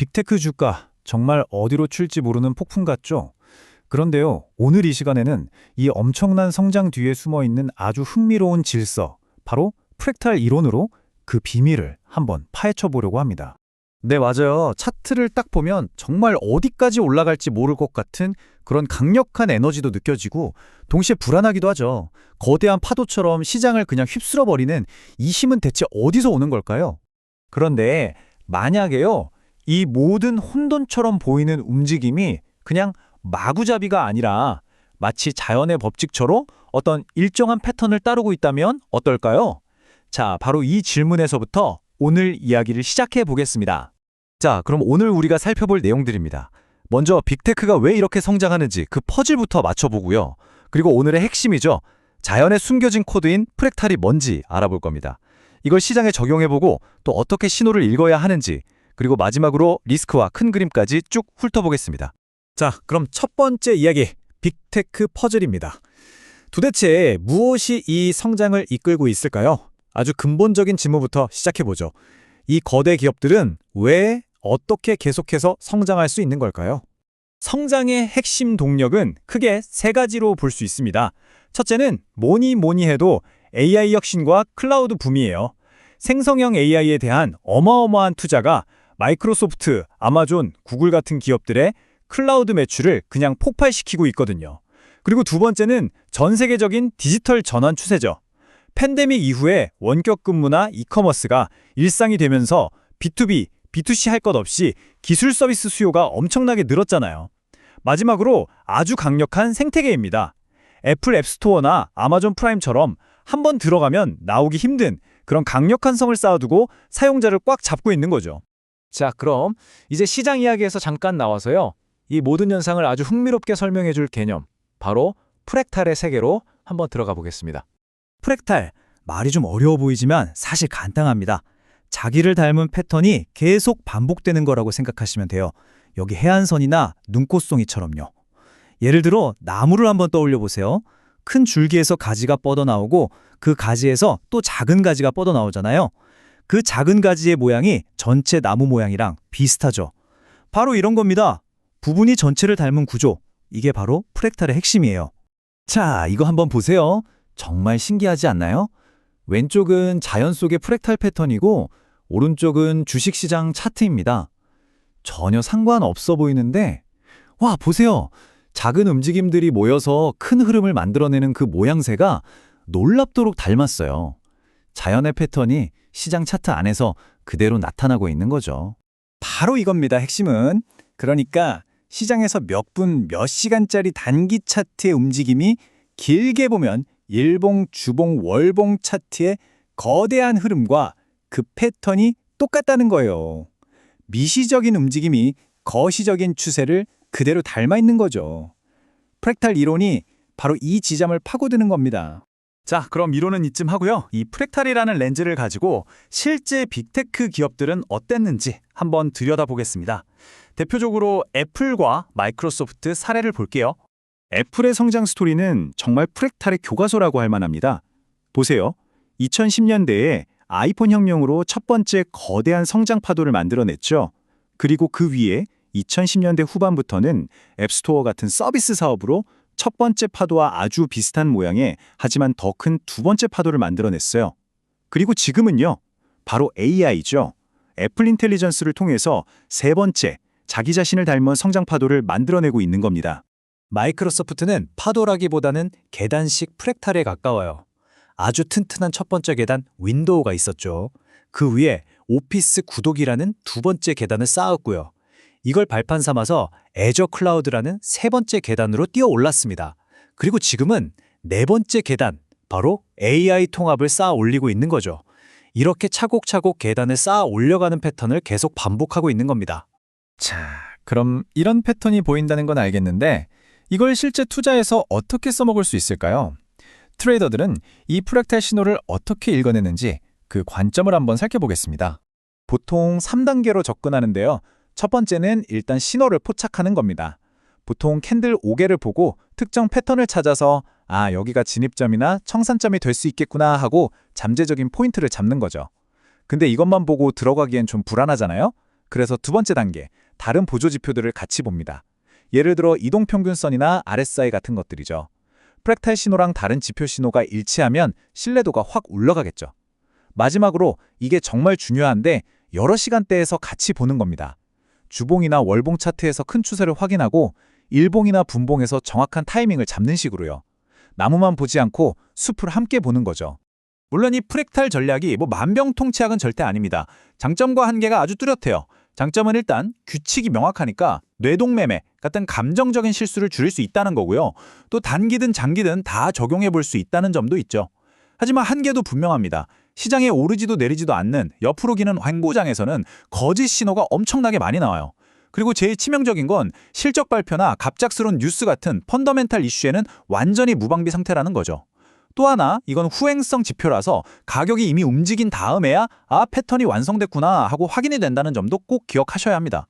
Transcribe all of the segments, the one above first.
빅테크 주가 정말 어디로 튈지 모르는 폭풍 같죠? 그런데요, 오늘 이 시간에는 이 엄청난 성장 뒤에 숨어 있는 아주 흥미로운 질서, 바로 프랙탈 이론으로 그 비밀을 한번 파헤쳐 보려고 합니다. 네, 맞아요. 차트를 딱 보면 정말 어디까지 올라갈지 모를 것 같은 그런 강력한 에너지도 느껴지고 동시에 불안하기도 하죠. 거대한 파도처럼 시장을 그냥 휩쓸어버리는 이 힘은 대체 어디서 오는 걸까요? 그런데 만약에요, 이 모든 혼돈처럼 보이는 움직임이 그냥 마구잡이가 아니라 마치 자연의 법칙처럼 어떤 일정한 패턴을 따르고 있다면 어떨까요? 자, 바로 이 질문에서부터 오늘 이야기를 시작해 보겠습니다. 자, 그럼 오늘 우리가 살펴볼 내용들입니다. 먼저 빅테크가 왜 이렇게 성장하는지 그 퍼즐부터 맞춰보고요. 그리고 오늘의 핵심이죠. 자연에 숨겨진 코드인 프랙탈이 뭔지 알아볼 겁니다. 이걸 시장에 적용해보고 또 어떻게 신호를 읽어야 하는지, 그리고 마지막으로 리스크와 큰 그림까지 쭉 훑어보겠습니다. 자, 그럼 첫 번째 이야기, 빅테크 퍼즐입니다. 도대체 무엇이 이 성장을 이끌고 있을까요? 아주 근본적인 질문부터 시작해보죠. 이 거대 기업들은 왜, 어떻게 계속해서 성장할 수 있는 걸까요? 성장의 핵심 동력은 크게 세 가지로 볼 수 있습니다. 첫째는 뭐니 해도 AI 혁신과 클라우드 붐이에요. 생성형 AI에 대한 어마어마한 투자가 마이크로소프트, 아마존, 구글 같은 기업들의 클라우드 매출을 그냥 폭발시키고 있거든요. 그리고 두 번째는 전 세계적인 디지털 전환 추세죠. 팬데믹 이후에 원격 근무나 이커머스가 일상이 되면서 B2B, B2C 할 것 없이 기술 서비스 수요가 엄청나게 늘었잖아요. 마지막으로 아주 강력한 생태계입니다. 애플 앱스토어나 아마존 프라임처럼 한번 들어가면 나오기 힘든 그런 강력한 성을 쌓아두고 사용자를 꽉 잡고 있는 거죠. 자, 그럼 이제 시장 이야기에서 잠깐 나와서요, 이 모든 현상을 아주 흥미롭게 설명해 줄 개념, 바로 프랙탈의 세계로 한번 들어가 보겠습니다. 프랙탈, 말이 좀 어려워 보이지만 사실 간단합니다. 자기를 닮은 패턴이 계속 반복되는 거라고 생각하시면 돼요. 여기 해안선이나 눈꽃송이처럼요. 예를 들어 나무를 한번 떠올려 보세요. 큰 줄기에서 가지가 뻗어나오고 그 가지에서 또 작은 가지가 뻗어나오잖아요. 그 작은 가지의 모양이 전체 나무 모양이랑 비슷하죠. 바로 이런 겁니다. 부분이 전체를 닮은 구조. 이게 바로 프랙탈의 핵심이에요. 자, 이거 한번 보세요. 정말 신기하지 않나요? 왼쪽은 자연 속의 프랙탈 패턴이고 오른쪽은 주식시장 차트입니다. 전혀 상관없어 보이는데, 와, 보세요. 작은 움직임들이 모여서 큰 흐름을 만들어내는 그 모양새가 놀랍도록 닮았어요. 자연의 패턴이 시장 차트 안에서 그대로 나타나고 있는 거죠. 바로 이겁니다, 핵심은. 그러니까 시장에서 몇 분, 몇 시간짜리 단기 차트의 움직임이 길게 보면 일봉, 주봉, 월봉 차트의 거대한 흐름과 그 패턴이 똑같다는 거예요. 미시적인 움직임이 거시적인 추세를 그대로 닮아 있는 거죠. 프랙탈 이론이 바로 이 지점을 파고드는 겁니다. 자, 그럼 이론은 이쯤 하고요. 이 프랙탈이라는 렌즈를 가지고 실제 빅테크 기업들은 어땠는지 한번 들여다보겠습니다. 대표적으로 애플과 마이크로소프트 사례를 볼게요. 애플의 성장 스토리는 정말 프랙탈의 교과서라고 할 만합니다. 보세요. 2010년대에 아이폰 혁명으로 첫 번째 거대한 성장 파도를 만들어냈죠. 그리고 그 위에 2010년대 후반부터는 앱스토어 같은 서비스 사업으로 첫 번째 파도와 아주 비슷한 모양의 하지만 더 큰 두 번째 파도를 만들어냈어요. 그리고 지금은요, 바로 AI죠. 애플 인텔리전스를 통해서 세 번째, 자기 자신을 닮은 성장 파도를 만들어내고 있는 겁니다. 마이크로소프트는 파도라기보다는 계단식 프랙탈에 가까워요. 아주 튼튼한 첫 번째 계단 윈도우가 있었죠. 그 위에 오피스 구독이라는 두 번째 계단을 쌓았고요. 이걸 발판 삼아서 애저 클라우드라는 세 번째 계단으로 뛰어 올랐습니다. 그리고 지금은 네 번째 계단, 바로 AI 통합을 쌓아 올리고 있는 거죠. 이렇게 차곡차곡 계단을 쌓아 올려가는 패턴을 계속 반복하고 있는 겁니다. 자, 그럼 이런 패턴이 보인다는 건 알겠는데 이걸 실제 투자에서 어떻게 써먹을 수 있을까요? 트레이더들은 이 프랙탈 신호를 어떻게 읽어내는지 그 관점을 한번 살펴보겠습니다. 보통 3단계로 접근하는데요. 첫 번째는 일단 신호를 포착하는 겁니다. 보통 캔들 5개를 보고 특정 패턴을 찾아서 여기가 진입점이나 청산점이 될 수 있겠구나 하고 잠재적인 포인트를 잡는 거죠. 근데 이것만 보고 들어가기엔 좀 불안하잖아요? 그래서 두 번째 단계, 다른 보조 지표들을 같이 봅니다. 예를 들어 이동평균선이나 RSI 같은 것들이죠. 프랙탈 신호랑 다른 지표 신호가 일치하면 신뢰도가 확 올라가겠죠. 마지막으로 이게 정말 중요한데 여러 시간대에서 같이 보는 겁니다. 주봉이나 월봉 차트에서 큰 추세를 확인하고 일봉이나 분봉에서 정확한 타이밍을 잡는 식으로요. 나무만 보지 않고 숲을 함께 보는 거죠. 물론 이 프랙탈 전략이 만병통치약은 절대 아닙니다. 장점과 한계가 아주 뚜렷해요. 장점은 일단 규칙이 명확하니까 뇌동매매 같은 감정적인 실수를 줄일 수 있다는 거고요. 또 단기든 장기든 다 적용해 볼 수 있다는 점도 있죠. 하지만 한계도 분명합니다. 시장에 오르지도 내리지도 않는 옆으로 기는 횡보장에서는 거짓 신호가 엄청나게 많이 나와요. 그리고 제일 치명적인 건 실적 발표나 갑작스러운 뉴스 같은 펀더멘탈 이슈에는 완전히 무방비 상태라는 거죠. 또 하나, 이건 후행성 지표라서 가격이 이미 움직인 다음에야 패턴이 완성됐구나 하고 확인이 된다는 점도 꼭 기억하셔야 합니다.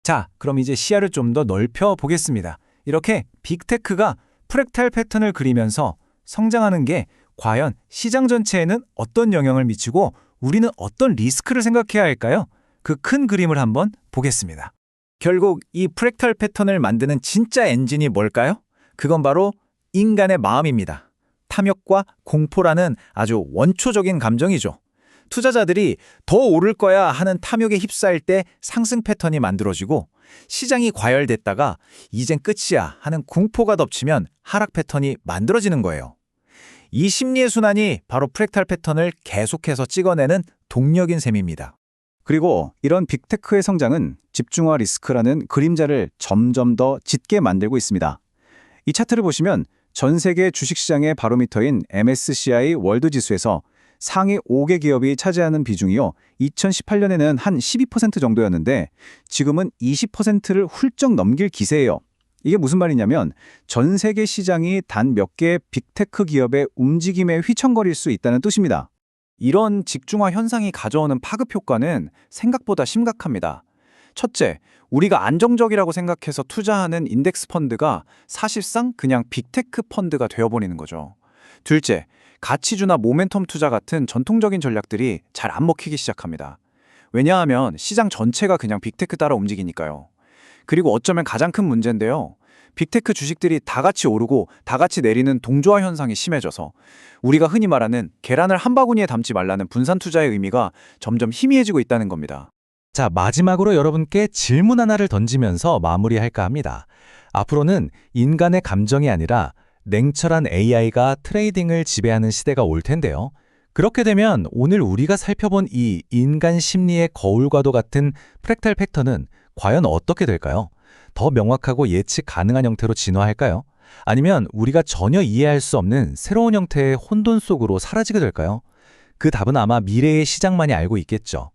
자, 그럼 이제 시야를 좀 더 넓혀 보겠습니다. 이렇게 빅테크가 프랙탈 패턴을 그리면서 성장하는 게 과연 시장 전체에는 어떤 영향을 미치고 우리는 어떤 리스크를 생각해야 할까요? 그 큰 그림을 한번 보겠습니다. 결국 이 프랙탈 패턴을 만드는 진짜 엔진이 뭘까요? 그건 바로 인간의 마음입니다. 탐욕과 공포라는 아주 원초적인 감정이죠. 투자자들이 더 오를 거야 하는 탐욕에 휩싸일 때 상승 패턴이 만들어지고 시장이 과열됐다가 이젠 끝이야 하는 공포가 덮치면 하락 패턴이 만들어지는 거예요. 이 심리의 순환이 바로 프랙탈 패턴을 계속해서 찍어내는 동력인 셈입니다. 그리고 이런 빅테크의 성장은 집중화 리스크라는 그림자를 점점 더 짙게 만들고 있습니다. 이 차트를 보시면 전 세계 주식시장의 바로미터인 MSCI 월드지수에서 상위 5개 기업이 차지하는 비중이요. 2018년에는 한 12% 정도였는데 지금은 20%를 훌쩍 넘길 기세예요. 이게 무슨 말이냐면 전 세계 시장이 단 몇 개의 빅테크 기업의 움직임에 휘청거릴 수 있다는 뜻입니다. 이런 직중화 현상이 가져오는 파급 효과는 생각보다 심각합니다. 첫째, 우리가 안정적이라고 생각해서 투자하는 인덱스 펀드가 사실상 그냥 빅테크 펀드가 되어버리는 거죠. 둘째, 가치주나 모멘텀 투자 같은 전통적인 전략들이 잘 안 먹히기 시작합니다. 왜냐하면 시장 전체가 그냥 빅테크 따라 움직이니까요. 그리고 어쩌면 가장 큰 문제인데요. 빅테크 주식들이 다 같이 오르고 다 같이 내리는 동조화 현상이 심해져서 우리가 흔히 말하는 계란을 한 바구니에 담지 말라는 분산 투자의 의미가 점점 희미해지고 있다는 겁니다. 자, 마지막으로 여러분께 질문 하나를 던지면서 마무리할까 합니다. 앞으로는 인간의 감정이 아니라 냉철한 AI가 트레이딩을 지배하는 시대가 올 텐데요. 그렇게 되면 오늘 우리가 살펴본 이 인간 심리의 거울과도 같은 프랙탈 패턴은 과연 어떻게 될까요? 더 명확하고 예측 가능한 형태로 진화할까요? 아니면 우리가 전혀 이해할 수 없는 새로운 형태의 혼돈 속으로 사라지게 될까요? 그 답은 아마 미래의 시장만이 알고 있겠죠.